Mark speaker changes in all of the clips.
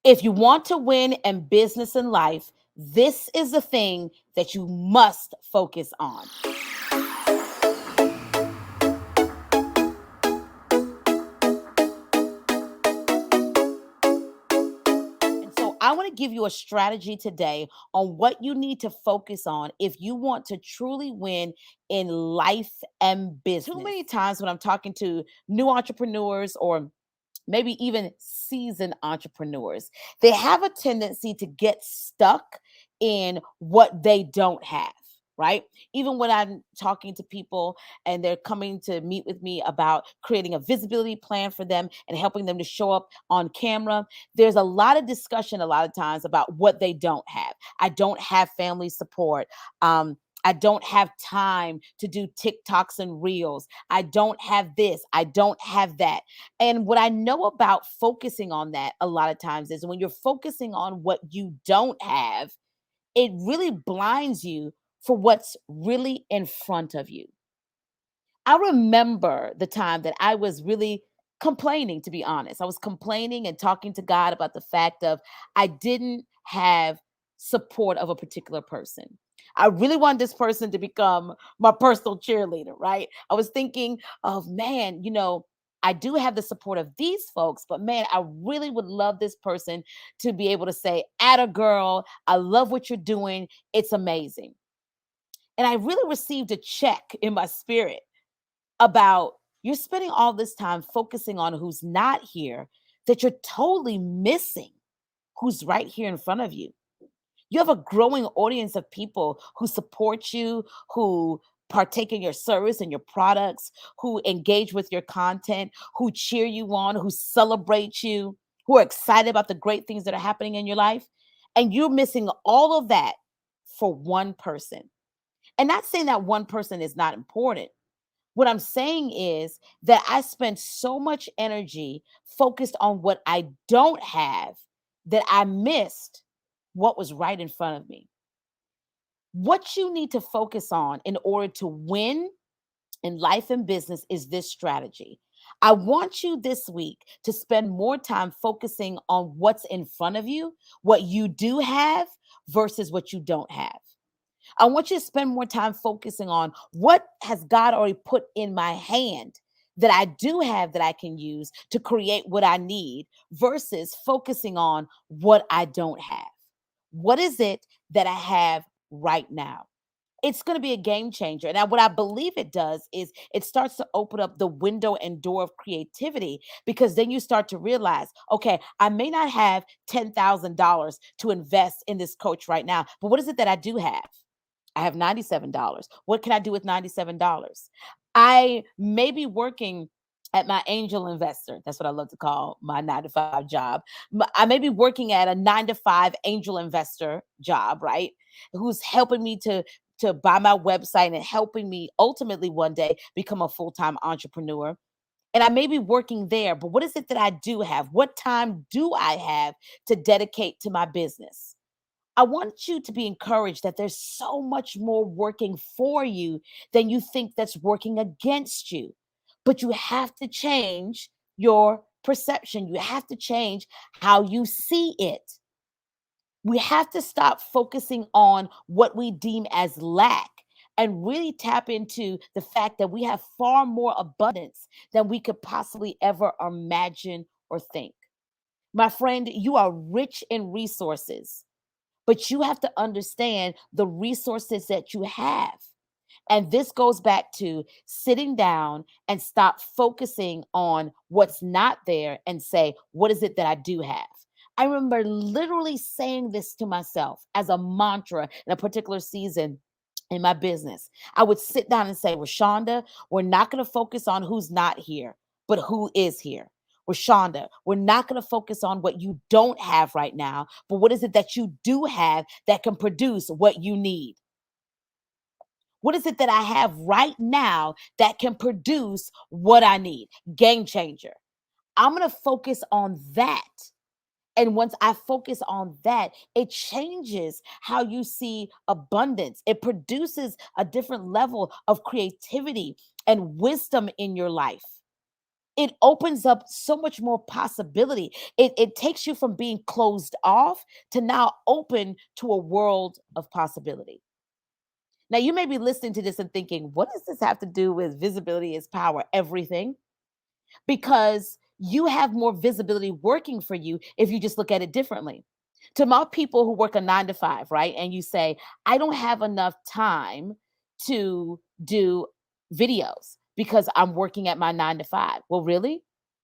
Speaker 1: If you want to win in business and life, this is the thing that you must focus on. And so I want to give you a strategy today on what you need to focus on if you want to truly win in life and business. Too many times when I'm talking to new entrepreneurs or maybe even seasoned entrepreneurs, they have a tendency to get stuck in what they don't have. Right. Even when I'm talking to people and they're coming to meet with me about creating a visibility plan for them and helping them to show up on camera, there's a lot of discussion a lot of times about what they don't have. I don't have family support. I don't have time to do TikToks and reels. I don't have this. I don't have that. And what I know about focusing on that a lot of times is when you're focusing on what you don't have, it really blinds you for what's really in front of you. I remember the time that I was really complaining, to be honest. I was complaining and talking to God about the fact of I didn't have support of a particular person. I really wanted this person to become my personal cheerleader, right? I was thinking of, man, I do have the support of these folks, but man, I really would love this person to be able to say, "Atta girl, I love what you're doing. It's amazing." And I really received a check in my spirit about you're spending all this time focusing on who's not here, that you're totally missing who's right here in front of you. You have a growing audience of people who support you, who partake in your service and your products, who engage with your content, who cheer you on, who celebrate you, who are excited about the great things that are happening in your life. And you're missing all of that for one person. And not saying that one person is not important. What I'm saying is that I spent so much energy focused on what I don't have that I missed what was right in front of me. What you need to focus on in order to win in life and business is this strategy. I want you this week to spend more time focusing on what's in front of you, what you do have versus what you don't have. I want you to spend more time focusing on what has God already put in my hand that I do have that I can use to create what I need versus focusing on what I don't have. What is it that I have right now? It's going to be a game changer. Now, what I believe it does is it starts to open up the window and door of creativity because then you start to realize, okay, I may not have $10,000 to invest in this coach right now, but what is it that I do have? I have $97. What can I do with $97? I may be working at my angel investor. That's what I love to call my 9 to 5 job. I may be working at a 9 to 5 angel investor job, right? Who's helping me to buy my website and helping me ultimately one day become a full-time entrepreneur. And I may be working there, but what is it that I do have? What time do I have to dedicate to my business? I want you to be encouraged that there's so much more working for you than you think that's working against you. But you have to change your perception. You have to change how you see it. We have to stop focusing on what we deem as lack and really tap into the fact that we have far more abundance than we could possibly ever imagine or think. My friend, you are rich in resources, but you have to understand the resources that you have. And this goes back to sitting down and stop focusing on what's not there and say, what is it that I do have? I remember literally saying this to myself as a mantra in a particular season in my business. I would sit down and say, Roshanda, we're not going to focus on who's not here, but who is here. Roshanda, we're not going to focus on what you don't have right now, but what is it that you do have that can produce what you need? What is it that I have right now that can produce what I need? Game changer. I'm going to focus on that. And once I focus on that, it changes how you see abundance. It produces a different level of creativity and wisdom in your life. it opens up so much more possibility. It takes you from being closed off to now open to a world of possibility. Now, you may be listening to this and thinking, what does this have to do with visibility is power? Everything. Because you have more visibility working for you if you just look at it differently. To my people who work a 9 to 5, right? And you say, I don't have enough time to do videos because I'm working at my 9 to 5. Well, really?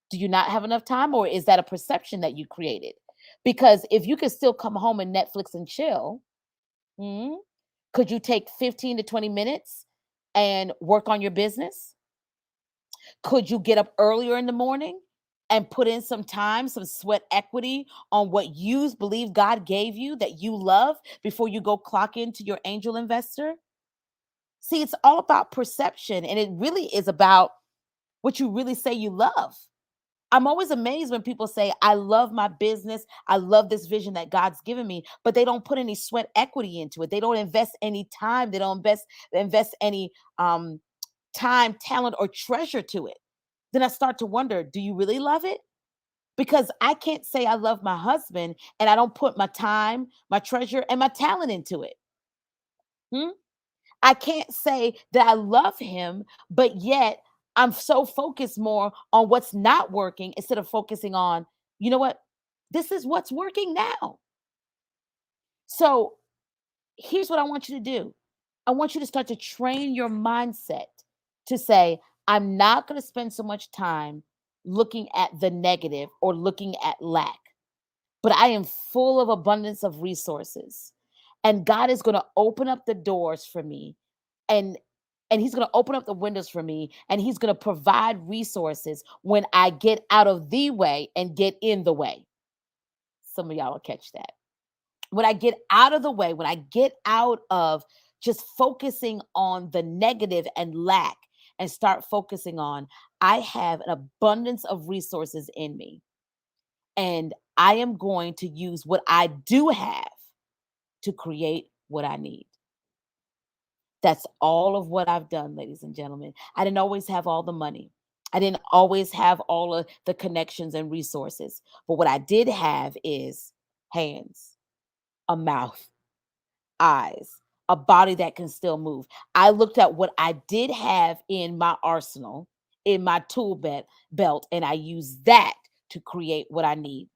Speaker 1: Do you not have enough time? Or is that a perception that you created? Because if you could still come home and Netflix and chill, hmm, could you take 15 to 20 minutes and work on your business? Could you get up earlier in the morning and put in some time, some sweat equity on what you believe God gave you that you love before you go clock into your angel investor? See, it's all about perception, and it really is about what you really say you love. I'm always amazed when people say, I love my business. I love this vision that God's given me, but they don't put any sweat equity into it. They don't invest any time. They don't invest any time, talent, or treasure to it. Then I start to wonder, do you really love it? Because I can't say I love my husband and I don't put my time, my treasure, and my talent into it. Hmm? I can't say that I love him, but yet I'm so focused more on what's not working instead of focusing on, you know what? This is what's working now. So here's what I want you to do. I want you to start to train your mindset to say, I'm not going to spend so much time looking at the negative or looking at lack, but I am full of abundance of resources. And God is going to open up the doors for me, and he's going to open up the windows for me, and he's going to provide resources when I get out of the way and get in the way. Some of y'all will catch that. When I get out of the way, when I get out of just focusing on the negative and lack and start focusing on, I have an abundance of resources in me, and I am going to use what I do have to create what I need. That's all of what I've done, ladies and gentlemen. I didn't always have all the money. I didn't always have all of the connections and resources. But what I did have is hands, a mouth, eyes, a body that can still move. I looked at what I did have in my arsenal, in my belt, and I used that to create what I need.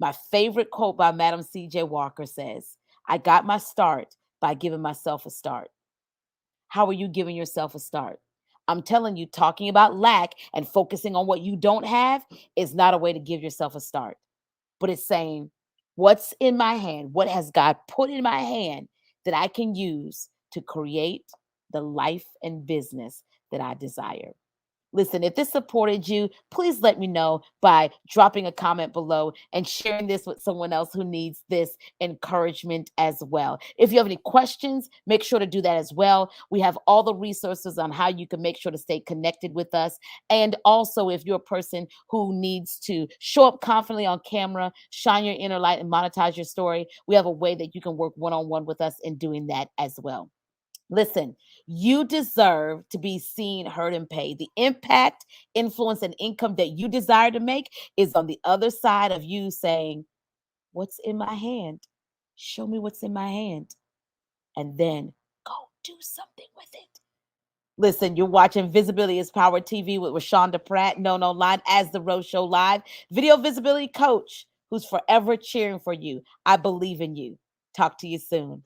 Speaker 1: My favorite quote by Madam C.J. Walker says, I got my start by giving myself a start. How are you giving yourself a start? I'm telling you, talking about lack and focusing on what you don't have is not a way to give yourself a start, but it's saying, what's in my hand? What has God put in my hand that I can use to create the life and business that I desire? Listen, if this supported you, please let me know by dropping a comment below and sharing this with someone else who needs this encouragement as well. If you have any questions, make sure to do that as well. We have all the resources on how you can make sure to stay connected with us. And also, if you're a person who needs to show up confidently on camera, shine your inner light, and monetize your story, we have a way that you can work one-on-one with us in doing that as well. Listen, you deserve to be seen, heard, and paid. The impact, influence, and income that you desire to make is on the other side of you saying, what's in my hand? Show me what's in my hand. And then go do something with it. Listen, you're watching Visibility is Power TV with Roshanda Pratt, known online as The Rose Show Live, video visibility coach who's forever cheering for you. I believe in you. Talk to you soon.